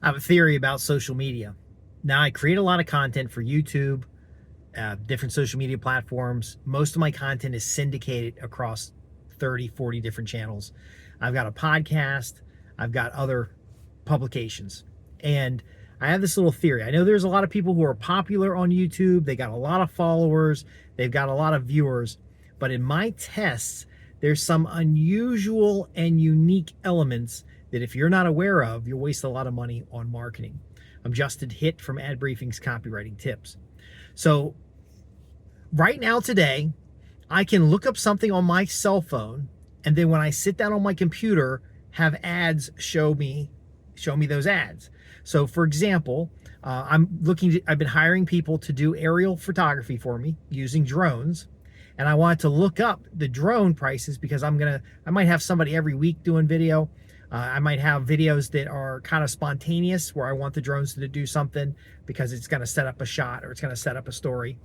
I have a theory about social media. Now, I create a lot of content for YouTube, different social media platforms. Most of my content is syndicated across 30, 40 different channels. I've got a podcast, I've got other publications. And I have this little theory. I know there's a lot of people who are popular on YouTube, they got a lot of followers, they've got a lot of viewers, but in my tests, there's some unusual and unique elements that if you're not aware of, you'll waste a lot of money on marketing. I'm Justin Hitt from Ad Briefing's Copywriting Tips. So right now today, I can look up something on my cell phone, and then when I sit down on my computer, have ads show me those ads. So for example, I've been hiring people to do aerial photography for me using drones. And I wanted to look up the drone prices because I might have somebody every week doing video. I might have videos that are kind of spontaneous where I want the drones to do something because it's going to set up a shot or it's going to set up a story.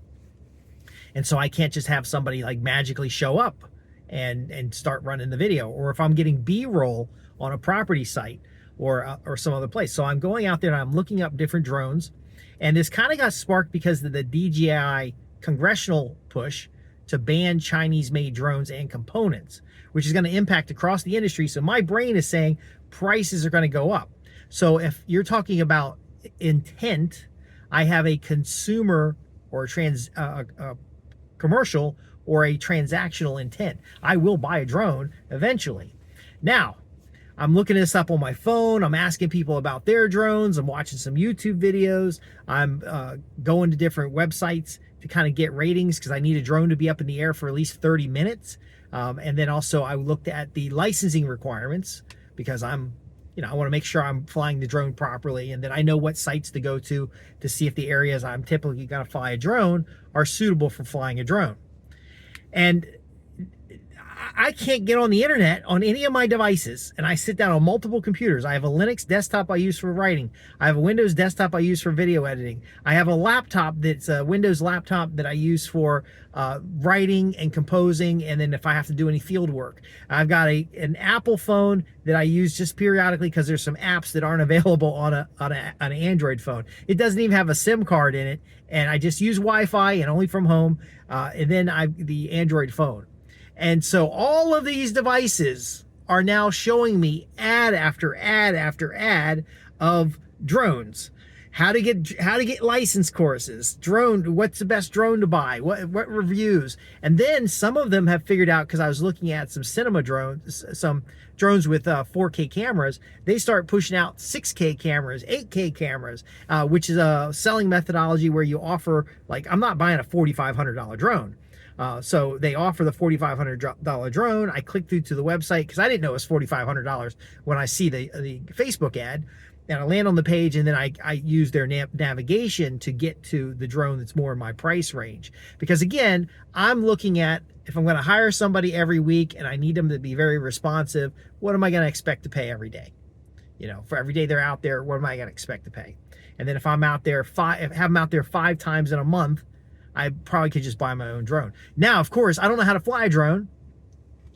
And so I can't just have somebody like magically show up and start running the video. Or if I'm getting B-roll on a property site or some other place. So I'm going out there and I'm looking up different drones. And this kind of got sparked because of the DJI congressional push to ban Chinese-made drones and components, which is going to impact across the industry. So my brain is saying prices are going to go up. So if you're talking about intent, I have a consumer or a commercial or a transactional intent. I will buy a drone eventually. Now, I'm looking this up on my phone. I'm asking people about their drones. I'm watching some YouTube videos. I'm going to different websites to kind of get ratings because I need a drone to be up in the air for at least 30 minutes. And then also I looked at the licensing requirements because I want to make sure I'm flying the drone properly, and then I know what sites to go to see if the areas I'm typically going to fly a drone are suitable for flying a drone. And I can't get on the internet on any of my devices, and I sit down on multiple computers. I have a Linux desktop I use for writing. I have a Windows desktop I use for video editing. I have a laptop that's a Windows laptop that I use for writing and composing, and then if I have to do any field work. I've got an Apple phone that I use just periodically because there's some apps that aren't available on an Android phone. It doesn't even have a SIM card in it, and I just use Wi-Fi and only from home, and then the Android phone. And so all of these devices are now showing me ad after ad after ad of drones. How to get license courses, what's the best drone to buy, what reviews. And then some of them have figured out, because I was looking at some cinema drones, some drones with 4K cameras, they start pushing out 6K cameras, 8K cameras, which is a selling methodology where you offer, like, I'm not buying a $4,500 drone. So they offer the $4,500 drone. I click through to the website because I didn't know it was $4,500 when I see the Facebook ad. And I land on the page, and then I use their navigation to get to the drone that's more in my price range. Because again, I'm looking at, if I'm going to hire somebody every week and I need them to be very responsive, what am I going to expect to pay every day? For every day they're out there, what am I going to expect to pay? And then if I'm out there have them out there 5 times in a month, I probably could just buy my own drone. Now, of course, I don't know how to fly a drone.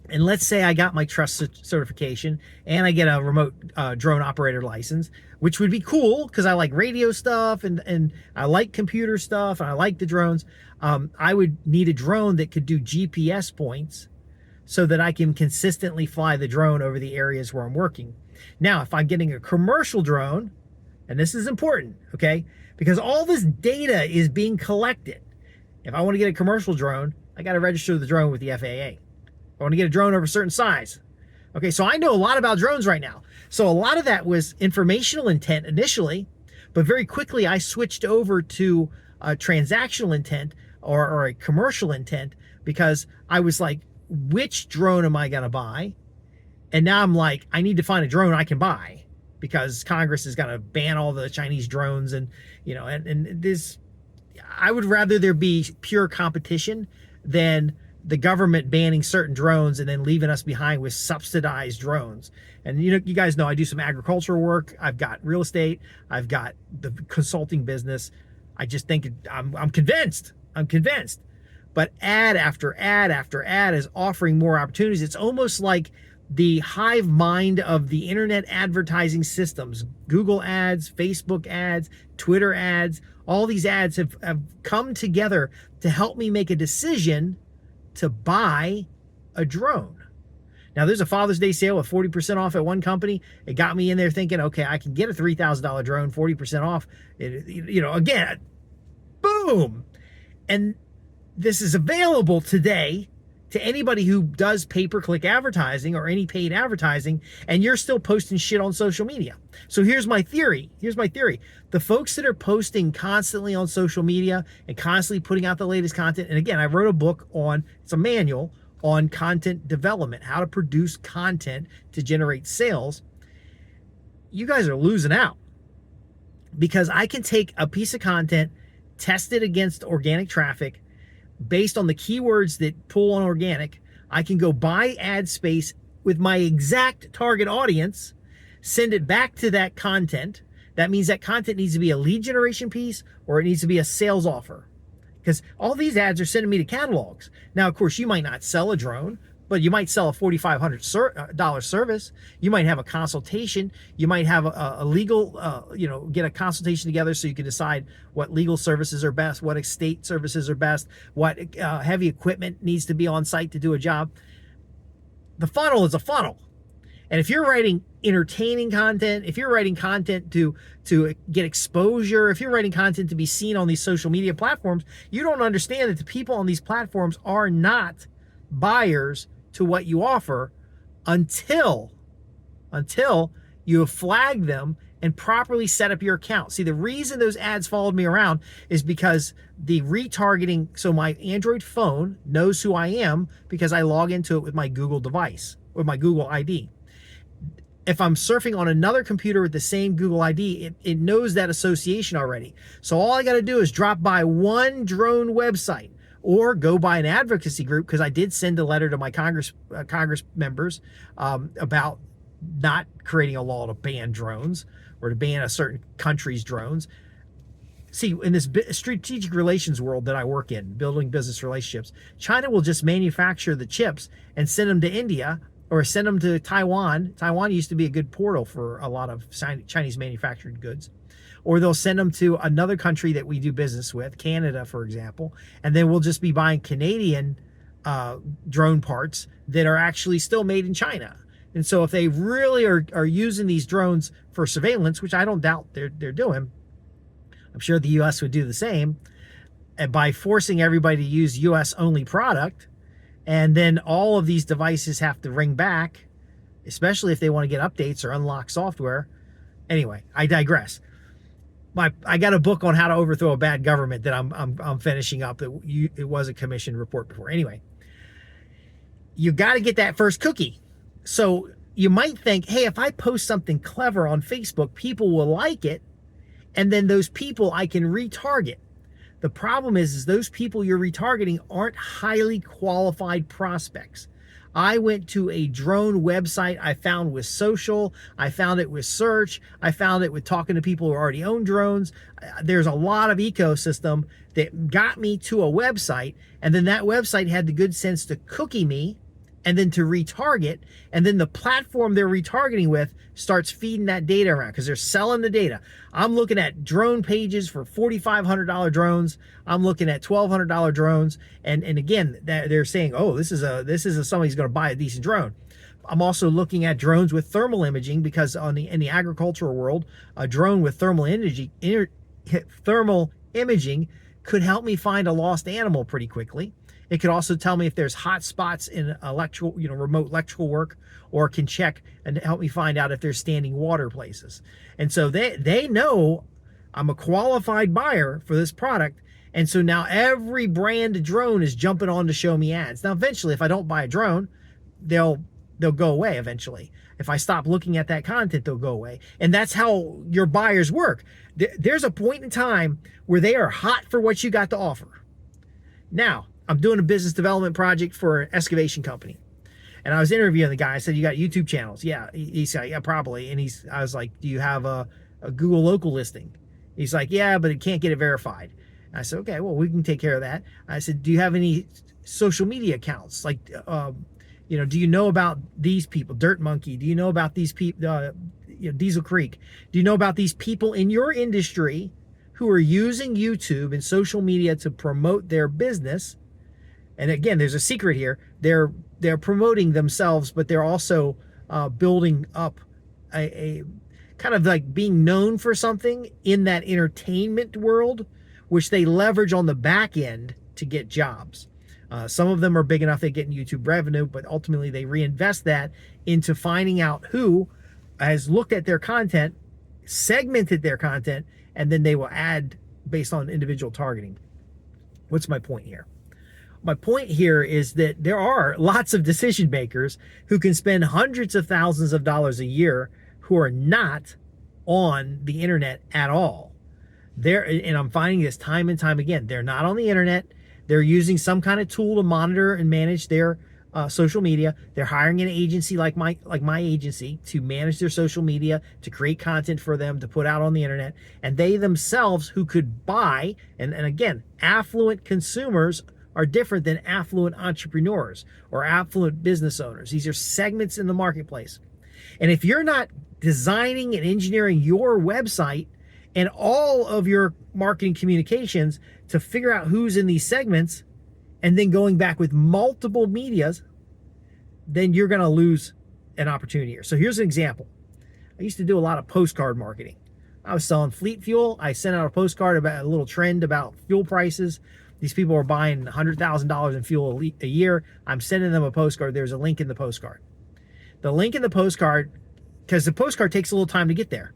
And let's say I got my trust certification and I get a remote drone operator license, which would be cool because I like radio stuff and I like computer stuff and I like the drones. I would need a drone that could do GPS points so that I can consistently fly the drone over the areas where I'm working. Now, if I'm getting a commercial drone, and this is important, okay, because all this data is being collected. If I want to get a commercial drone, I got to register the drone with the FAA. I want to get a drone of a certain size. Okay, so I know a lot about drones right now. So a lot of that was informational intent initially, but very quickly I switched over to a transactional intent or a commercial intent because I was like, which drone am I going to buy? And now I'm like, I need to find a drone I can buy because Congress is going to ban all the Chinese drones and this. I would rather there be pure competition than the government banning certain drones and then leaving us behind with subsidized drones. And you guys know I do some agricultural work. I've got real estate. I've got the consulting business. I just think I'm convinced. But ad after ad after ad is offering more opportunities. It's almost like the hive mind of the internet advertising systems, Google ads, Facebook ads, Twitter ads, all these ads have come together to help me make a decision to buy a drone. Now, there's a Father's Day sale with 40% off at one company. It got me in there thinking, okay, I can get a $3,000 drone, 40% off. Again, boom. And this is available today to anybody who does pay-per-click advertising or any paid advertising, and you're still posting shit on social media. So here's my theory. The folks that are posting constantly on social media and constantly putting out the latest content, and again, I wrote a book it's a manual on content development, how to produce content to generate sales. You guys are losing out, because I can take a piece of content, test it against organic traffic, based on the keywords that pull on organic. I can go buy ad space with my exact target audience, send it back to that content. That means that content needs to be a lead generation piece, or it needs to be a sales offer, because all these ads are sending me to catalogs. Now, of course, you might not sell a drone, but you might sell a $4,500 service. You might have a consultation. You might have a legal, get a consultation together so you can decide what legal services are best, what estate services are best, what heavy equipment needs to be on site to do a job. The funnel is a funnel. And if you're writing entertaining content, if you're writing content to get exposure, if you're writing content to be seen on these social media platforms, you don't understand that the people on these platforms are not buyers to what you offer until you have flagged them and properly set up your account. See, the reason those ads followed me around is because the retargeting, so my Android phone knows who I am because I log into it with my Google device, with my Google ID. If I'm surfing on another computer with the same Google ID, it knows that association already. So all I got to do is drop by one drone website, or go by an advocacy group, because I did send a letter to my Congress members about not creating a law to ban drones or to ban a certain country's drones. See, in this strategic relations world that I work in, building business relationships, China will just manufacture the chips and send them to India or send them to Taiwan. Taiwan used to be a good portal for a lot of Chinese manufactured goods. Or they'll send them to another country that we do business with, Canada, for example, and then we'll just be buying Canadian drone parts that are actually still made in China. And so if they really are using these drones for surveillance, which I don't doubt they're doing, I'm sure the U.S. would do the same, and by forcing everybody to use U.S.-only product, and then all of these devices have to ring back, especially if they want to get updates or unlock software. Anyway, I digress. I got a book on how to overthrow a bad government that I'm finishing up. It was a commissioned report before. Anyway, you got to get that first cookie. So you might think, hey, if I post something clever on Facebook, people will like it, and then those people I can retarget. The problem is those people you're retargeting aren't highly qualified prospects. I went to a drone website I found with social. I found it with search. I found it with talking to people who already own drones. There's a lot of ecosystem that got me to a website, and then that website had the good sense to cookie me and then to retarget, and then the platform they're retargeting with starts feeding that data around because they're selling the data. I'm looking at drone pages for $4,500 drones. I'm looking at $1,200 drones, and again, they're saying, oh, this is somebody's going to buy a decent drone. I'm also looking at drones with thermal imaging, because in the agricultural world, a drone with thermal imaging could help me find a lost animal pretty quickly. It could also tell me if there's hot spots in remote electrical work, or can check and help me find out if there's standing water places. And so they know I'm a qualified buyer for this product. And so now every brand drone is jumping on to show me ads. Now, eventually, if I don't buy a drone, they'll go away eventually. If I stop looking at that content, they'll go away. And that's how your buyers work. There's a point in time where they are hot for what you got to offer. Now, I'm doing a business development project for an excavation company. And I was interviewing the guy. I said, you got YouTube channels? Yeah. He said, yeah, probably. And I was like, do you have a Google local listing? He's like, yeah, but it can't get it verified. And I said, okay, well, we can take care of that. I said, do you have any social media accounts? Like, do you know about these people? Dirt Monkey. Do you know about these people? Diesel Creek. Do you know about these people in your industry who are using YouTube and social media to promote their business? And again, there's a secret here. They're promoting themselves, but they're also building up a kind of like being known for something in that entertainment world, which they leverage on the back end to get jobs. Some of them are big enough they get in YouTube revenue, but ultimately they reinvest that into finding out who has looked at their content, segmented their content, and then they will add based on individual targeting. What's my point here? My point here is that there are lots of decision makers who can spend hundreds of thousands of dollars a year who are not on the internet at all. And I'm finding this time and time again. They're not on the internet. They're using some kind of tool to monitor and manage their social media. They're hiring an agency like my agency to manage their social media, to create content for them to put out on the internet. And they themselves, who could buy, and again, affluent consumers are different than affluent entrepreneurs or affluent business owners. These are segments in the marketplace. And if you're not designing and engineering your website and all of your marketing communications to figure out who's in these segments, and then going back with multiple medias, then you're going to lose an opportunity here. So here's an example. I used to do a lot of postcard marketing. I was selling fleet fuel. I sent out a postcard about a little trend about fuel prices. These people are buying $100,000 in fuel a year. I'm sending them a postcard. There's a link in the postcard. The link in the postcard, because the postcard takes a little time to get there.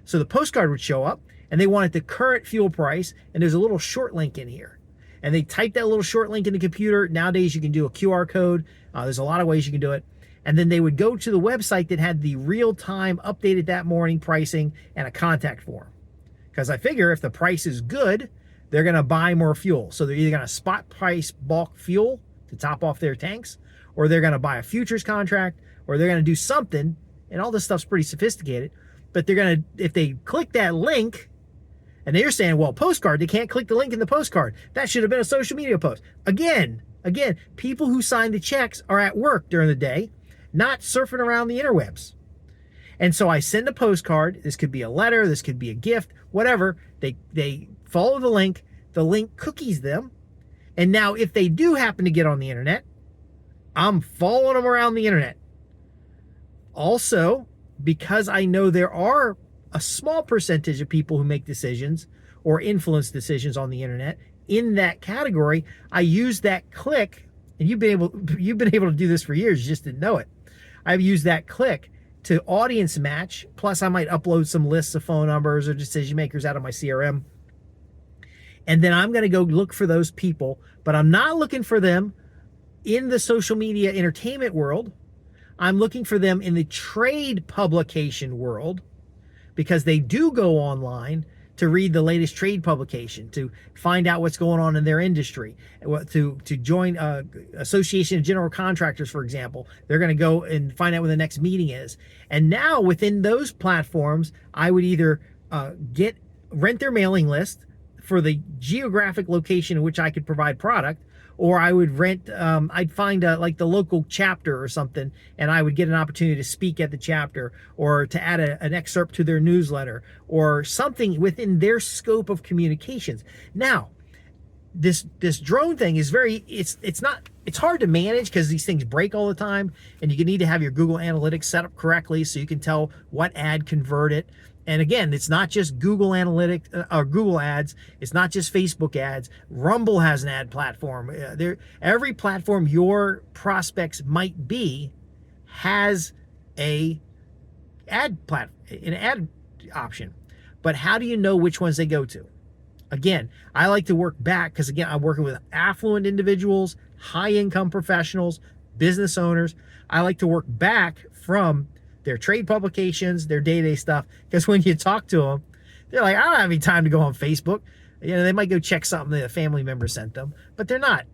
So the postcard would show up, and they wanted the current fuel price, and there's a little short link in here. And they type that little short link in the computer. Nowadays, you can do a QR code. There's a lot of ways you can do it. And then they would go to the website that had the real-time, updated that morning pricing and a contact form. Because I figure if the price is good, they're going to buy more fuel. So they're either going to spot price bulk fuel to top off their tanks, or they're going to buy a futures contract, or they're going to do something. And all this stuff's pretty sophisticated. But they're going to, if they click that link, and they're saying, well, postcard, they can't click the link in the postcard. That should have been a social media post. Again, people who sign the checks are at work during the day, not surfing around the interwebs. And so I send a postcard. This could be a letter. This could be a gift, whatever. They follow the link cookies them. And now if they do happen to get on the internet, I'm following them around the internet. Also, because I know there are a small percentage of people who make decisions or influence decisions on the internet in that category, I use that click, and you've been able to do this for years, you just didn't know it. I've used that click to audience match, plus I might upload some lists of phone numbers or decision makers out of my CRM. And then I'm going to go look for those people, but I'm not looking for them in the social media entertainment world. I'm looking for them in the trade publication world, because they do go online to read the latest trade publication, to find out what's going on in their industry, to join Association of General Contractors, for example. They're going to go and find out when the next meeting is. And now within those platforms, I would either rent their mailing list for the geographic location in which I could provide product, or I would rent, I'd find like the local chapter or something, and I would get an opportunity to speak at the chapter, or to add an excerpt to their newsletter, or something within their scope of communications. Now, this drone thing is it's hard to manage because these things break all the time, and you need to have your Google Analytics set up correctly so you can tell what ad converted. And again, it's not just Google Analytics or Google ads. It's not just Facebook ads. Rumble has an ad platform. Every platform your prospects might be has an ad option. But how do you know which ones they go to? Again, I like to work back because, again, I'm working with affluent individuals, high-income professionals, business owners. I like to work back from their trade publications, their day-to-day stuff, because when you talk to them, they're like, I don't have any time to go on Facebook. They might go check something that a family member sent them, but they're not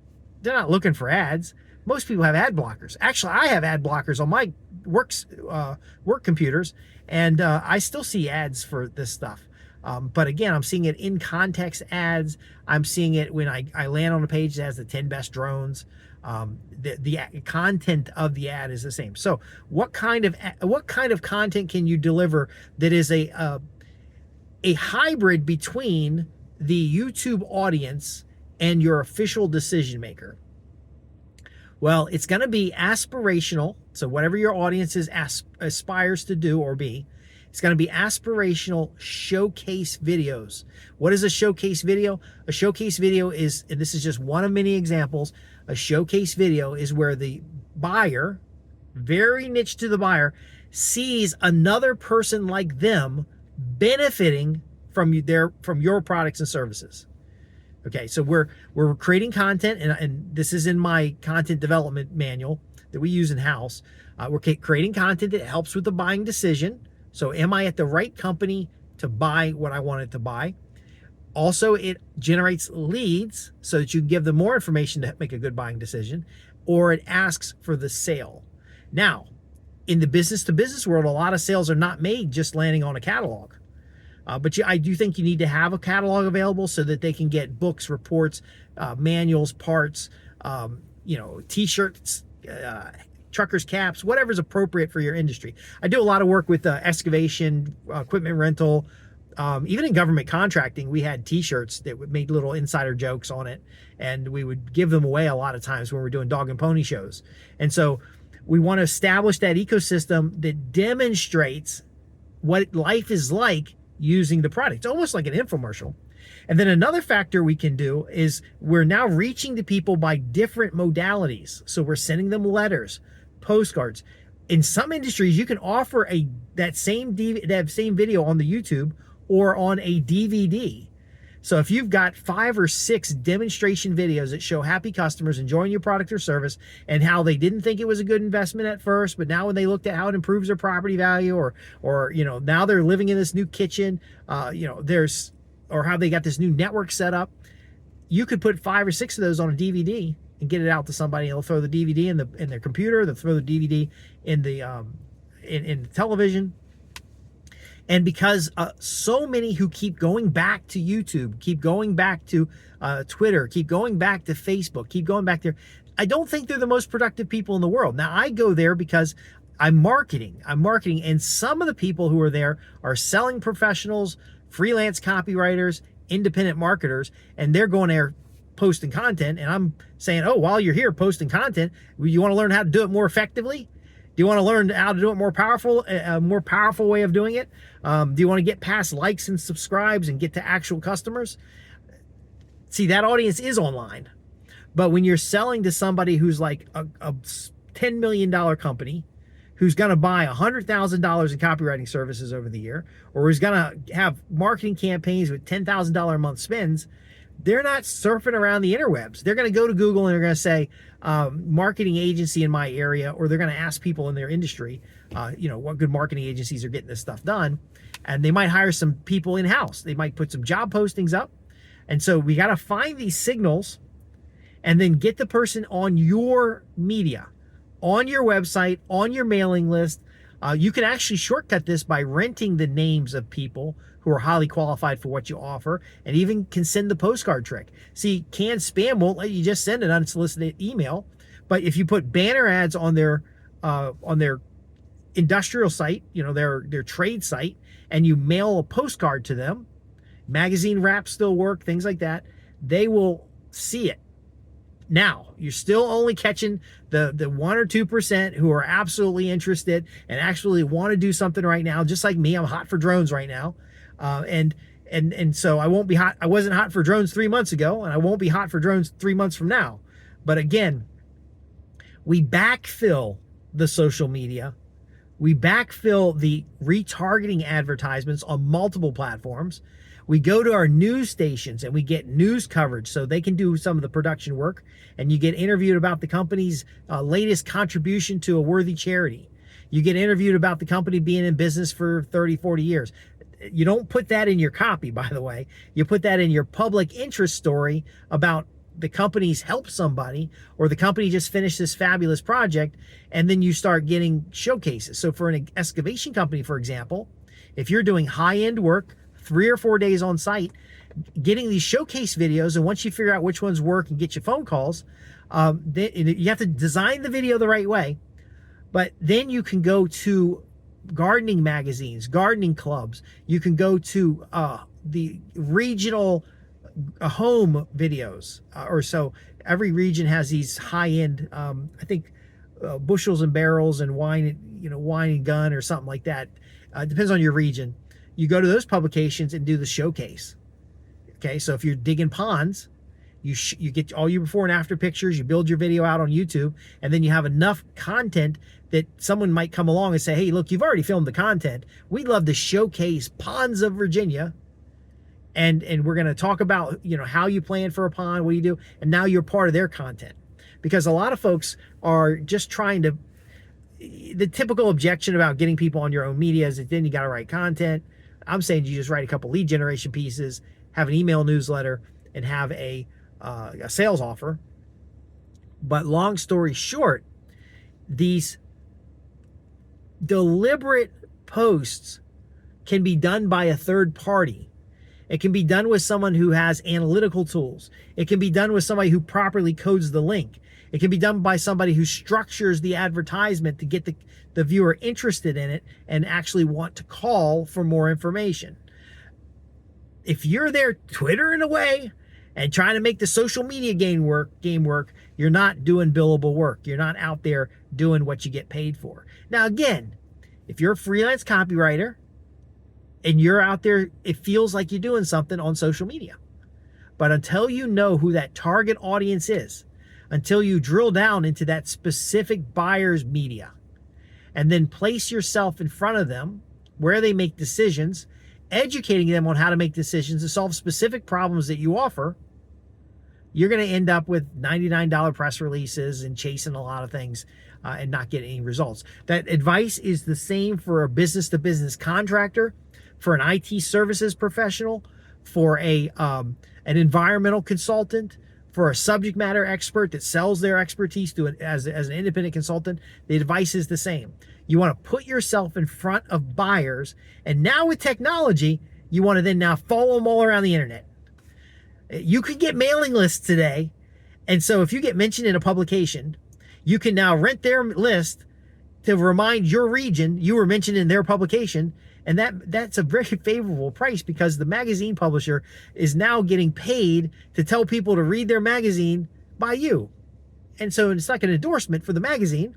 looking for ads. Most people have ad blockers. Actually, I have ad blockers on my work computers, and I still see ads for this stuff. But again, I'm seeing it in context ads. I'm seeing it when I land on a page that has the 10 best drones. The content of the ad is the same. So what kind of content can you deliver that is a hybrid between the YouTube audience and your official decision maker? Well, it's going to be aspirational. So whatever your audience aspires to do or be, it's going to be aspirational showcase videos. What is a showcase video? A showcase video is, and this is just one of many examples, a showcase video is where the buyer, very niche to the buyer, sees another person like them benefiting from your products and services. Okay, so we're creating content, and this is in my content development manual that we use in-house. We're creating content that helps with the buying decision. So am I at the right company to buy what I wanted to buy? Also, it generates leads so that you can give them more information to make a good buying decision, or it asks for the sale. Now, in the business-to-business world, a lot of sales are not made just landing on a catalog. But I do think you need to have a catalog available so that they can get books, reports, manuals, parts, T-shirts, truckers' caps, whatever's appropriate for your industry. I do a lot of work with excavation, equipment rental, even in government contracting. We had T-shirts that would make little insider jokes on it, and we would give them away a lot of times when we're doing dog and pony shows. And so we want to establish that ecosystem that demonstrates what life is like using the product. It's almost like an infomercial. And then another factor we can do is we're now reaching the people by different modalities. So we're sending them letters, postcards. In some industries, you can offer that same video on the YouTube or on a DVD. So if you've got 5 or 6 demonstration videos that show happy customers enjoying your product or service and how they didn't think it was a good investment at first, but now when they looked at how it improves their property value, or now they're living in this new kitchen, or how they got this new network set up, you could put 5 or 6 of those on a DVD and get it out to somebody. They'll throw the DVD in their computer. They'll throw the DVD in the in the television. And because so many who keep going back to YouTube, keep going back to Twitter, keep going back to Facebook, keep going back there, I don't think they're the most productive people in the world. Now, I go there because I'm marketing, and some of the people who are there are selling professionals, freelance copywriters, independent marketers, and they're going there posting content. And I'm saying, oh, while you're here posting content, you want to learn how to do it more effectively? Do you want to learn how to do it more powerful, a more powerful way of doing it? Do you want to get past likes and subscribes and get to actual customers? See, that audience is online. But when you're selling to somebody who's like a $10 million company, who's going to buy $100,000 in copywriting services over the year, or who's going to have marketing campaigns with $10,000 a month spends, they're not surfing around the interwebs. They're going to go to Google and they're going to say, marketing agency in my area, or they're going to ask people in their industry, what good marketing agencies are getting this stuff done. And they might hire some people in-house. They might put some job postings up. And so we got to find these signals and then get the person on your media, on your website, on your mailing list. You can actually shortcut this by renting the names of people who are highly qualified for what you offer, and even can send the postcard trick. See, canned spam won't let you just send an unsolicited email, but if you put banner ads on their industrial site, their trade site, and you mail a postcard to them, magazine wraps still work, things like that, they will see it. Now, you're still only catching the 1 or 2% who are absolutely interested and actually want to do something right now, just like me. I'm hot for drones right now. And so I won't be hot. I wasn't hot for drones 3 months ago, and I won't be hot for drones 3 months from now. But again, we backfill the social media. We backfill the retargeting advertisements on multiple platforms. We go to our news stations and we get news coverage so they can do some of the production work, and you get interviewed about the company's latest contribution to a worthy charity. You get interviewed about the company being in business for 30, 40 years. You don't put that in your copy, by the way. You put that in your public interest story about the company's helped somebody, or the company just finished this fabulous project, and then you start getting showcases. So for an excavation company, for example, if you're doing high-end work, 3 or 4 days on site, getting these showcase videos, and once you figure out which ones work and get you phone calls, you have to design the video the right way. But then you can go to gardening magazines, gardening clubs. You can go to the regional home videos, or so. Every region has these high-end, I think, bushels and barrels and wine and gun or something like that. Depends on your region. You go to those publications and do the showcase. Okay, so if you're digging ponds, you get all your before and after pictures, you build your video out on YouTube, and then you have enough content that someone might come along and say, hey, look, you've already filmed the content. We'd love to showcase ponds of Virginia, and we're going to talk about, how you plan for a pond, what do you do, and now you're part of their content. Because a lot of folks are just trying to, the typical objection about getting people on your own media is that then you got to write content. I'm saying you just write a couple lead generation pieces, have an email newsletter, and have a sales offer. But long story short, these deliberate posts can be done by a third party. It can be done with someone who has analytical tools. It can be done with somebody who properly codes the link. It can be done by somebody who structures the advertisement to get the viewer interested in it and actually want to call for more information. If you're there twittering away and trying to make the social media game work, you're not doing billable work. You're not out there doing what you get paid for. Now, again, if you're a freelance copywriter and you're out there, it feels like you're doing something on social media. But until you know who that target audience is, until you drill down into that specific buyer's media, and then place yourself in front of them where they make decisions, educating them on how to make decisions to solve specific problems that you offer, you're going to end up with $99 press releases and chasing a lot of things and not getting any results. That advice is the same for a business-to-business contractor, for an IT services professional, for an environmental consultant, for a subject matter expert that sells their expertise as an independent consultant. The advice is the same. You want to put yourself in front of buyers, and now with technology, you want to then now follow them all around the internet. You could get mailing lists today, and so if you get mentioned in a publication, you can now rent their list to remind your region you were mentioned in their publication, and that's a very favorable price because the magazine publisher is now getting paid to tell people to read their magazine by you. And so it's like an endorsement for the magazine,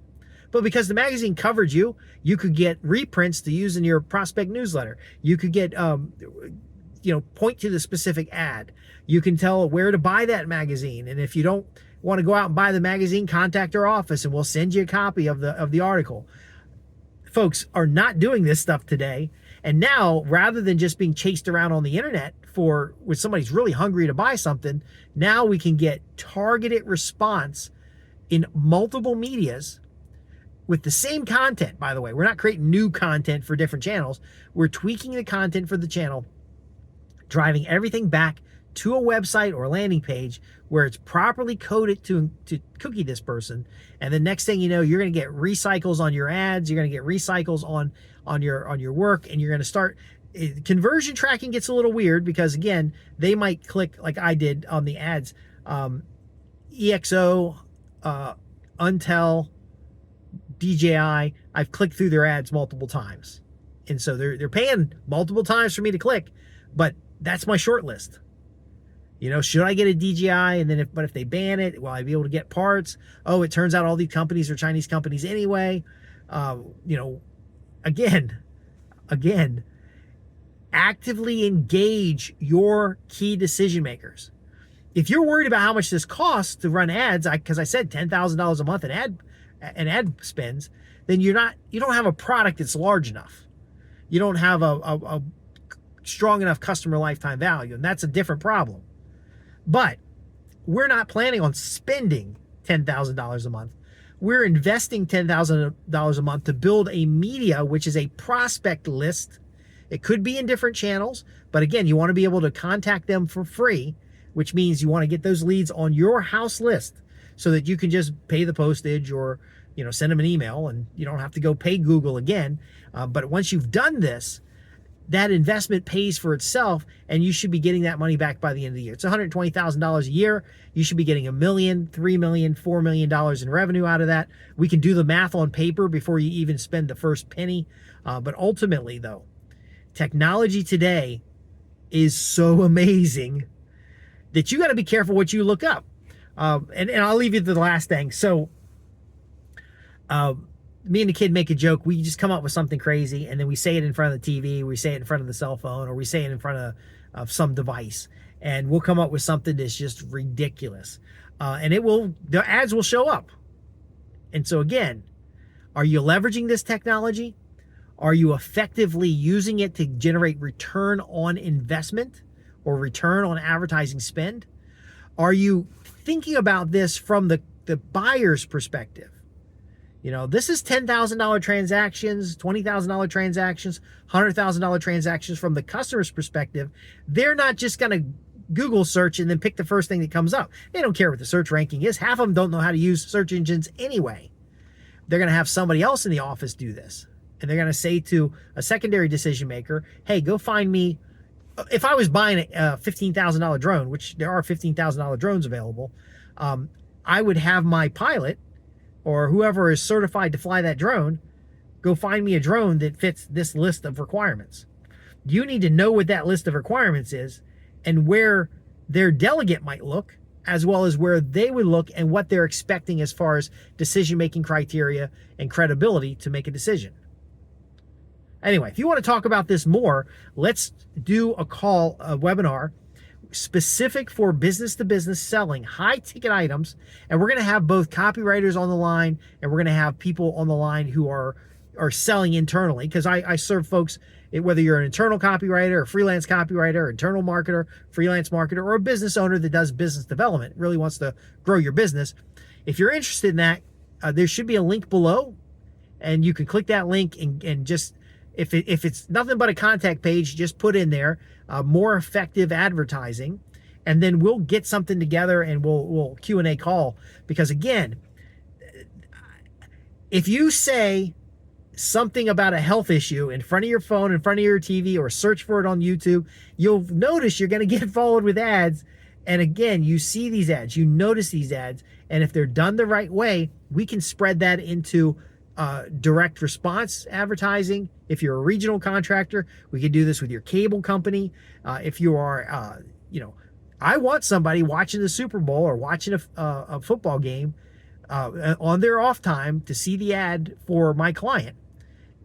but because the magazine covered you, you could get reprints to use in your prospect newsletter. You could get, point to the specific ad. You can tell where to buy that magazine. And if you don't want to go out and buy the magazine, contact our office and we'll send you a copy of the article. Folks are not doing this stuff today. And now, rather than just being chased around on the internet when somebody's really hungry to buy something, now we can get targeted response in multiple medias with the same content, by the way. We're not creating new content for different channels. We're tweaking the content for the channel, driving everything back to a website or a landing page where it's properly coded to cookie this person. And the next thing you know, you're going to get recycles on your ads. You're going to get recycles on your work, and you're going to start. Conversion tracking gets a little weird because, again, they might click like I did on the ads. EXO, Untel, DJI, I've clicked through their ads multiple times. And so they're paying multiple times for me to click, but that's my short list. Should I get a DJI? And then if they ban it, will I be able to get parts? Oh, it turns out all these companies are Chinese companies anyway. Again, actively engage your key decision makers. If you're worried about how much this costs to run ads, because I said $10,000 a month in ad spends, then you don't have a product that's large enough. You don't have a strong enough customer lifetime value, and that's a different problem. But we're not planning on spending $10,000 a month. We're investing $10,000 a month to build a media, which is a prospect list. It could be in different channels, but again, you want to be able to contact them for free, which means you want to get those leads on your house list so that you can just pay the postage or send them an email, and you don't have to go pay Google again. But once you've done this, that investment pays for itself, and you should be getting that money back by the end of the year. It's $120,000 a year. You should be getting $1 million, $3 million, $4 million in revenue out of that. We can do the math on paper before you even spend the first penny. But ultimately, though, technology today is so amazing that you got to be careful what you look up. And I'll leave you to the last thing. So, me and the kid make a joke. We just come up with something crazy, and then we say it in front of the TV, we say it in front of the cell phone, or we say it in front of some device, and we'll come up with something that's just ridiculous. And the ads will show up. And so again, are you leveraging this technology? Are you effectively using it to generate return on investment or return on advertising spend? Are you thinking about this from the buyer's perspective? You know, this is $10,000 transactions, $20,000 transactions, $100,000 transactions from the customer's perspective. They're not just going to Google search and then pick the first thing that comes up. They don't care what the search ranking is. Half of them don't know how to use search engines anyway. They're going to have somebody else in the office do this. And they're going to say to a secondary decision maker, hey, go find me. If I was buying a $15,000 drone, which there are $15,000 drones available, I would have my pilot or whoever is certified to fly that drone go find me a drone that fits this list of requirements. You need to know what that list of requirements is and where their delegate might look, as well as where they would look and what they're expecting as far as decision-making criteria and credibility to make a decision. Anyway, if you want to talk about this more, let's do a webinar specific for business-to-business selling high-ticket items, and we're going to have both copywriters on the line, and we're going to have people on the line who are selling internally, because I serve folks, whether you're an internal copywriter, a freelance copywriter, internal marketer, freelance marketer, or a business owner that does business development, really wants to grow your business. If you're interested in that, there should be a link below, and you can click that link and just, if it's nothing but a contact page, just put in there more effective advertising, and then we'll get something together and we'll Q&A call. Because again, if you say something about a health issue in front of your phone, in front of your TV, or search for it on YouTube, you'll notice you're going to get followed with ads. And again, you see these ads, you notice these ads, and if they're done the right way, we can spread that into direct response advertising. If you're a regional contractor, we could do this with your cable company. If you are, I want somebody watching the Super Bowl or watching a football game on their off time to see the ad for my client,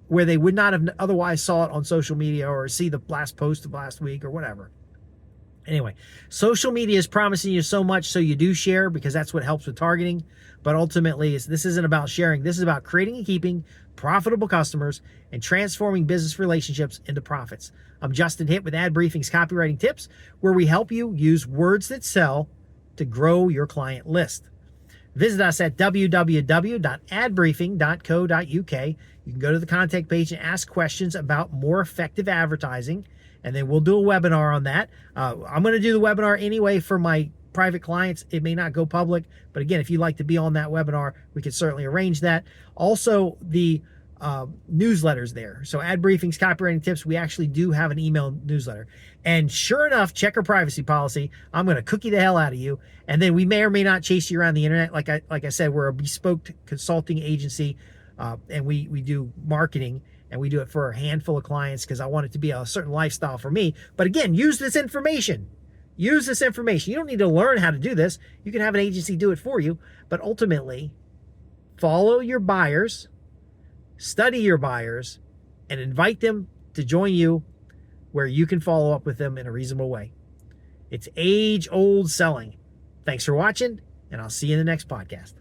where they would not have otherwise saw it on social media or see the last post of last week or whatever. Anyway, social media is promising you so much, so you do share, because that's what helps with targeting. But ultimately, this isn't about sharing. This is about creating and keeping profitable customers and transforming business relationships into profits. I'm Justin Hitt with Ad Briefing's Copywriting Tips, where we help you use words that sell to grow your client list. Visit us at www.adbriefing.co.uk. You can go to the contact page and ask questions about more effective advertising, and then we'll do a webinar on that. I'm going to do the webinar anyway for my private clients. It may not go public, but again, if you'd like to be on that webinar, we could certainly arrange that. Also, the newsletters there. So Ad Briefing's Copywriting Tips, we actually do have an email newsletter. And sure enough, check our privacy policy. I'm going to cookie the hell out of you. And then we may or may not chase you around the internet. Like I said, we're a bespoke consulting agency, and we do marketing, and we do it for a handful of clients because I want it to be a certain lifestyle for me. But again, use this information. Use this information. You don't need to learn how to do this. You can have an agency do it for you. But ultimately, follow your buyers, study your buyers, and invite them to join you where you can follow up with them in a reasonable way. It's age-old selling. Thanks for watching, and I'll see you in the next podcast.